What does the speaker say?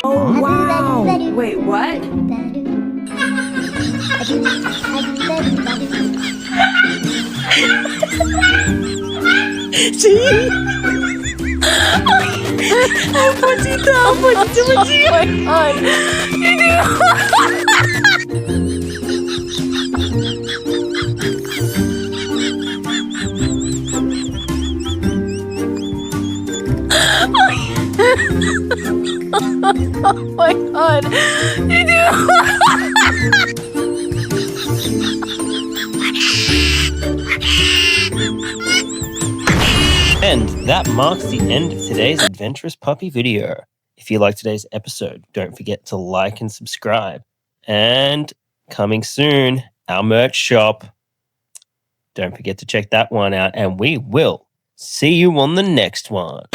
Oh, wow. Wait, what? See? Apa cerita? Oh my god. Oh my god. And that marks the end of today's adventurous puppy video. If you liked today's episode, don't forget to like and subscribe. And coming soon, our merch shop. Don't forget to check that one out, and we will see you on the next one.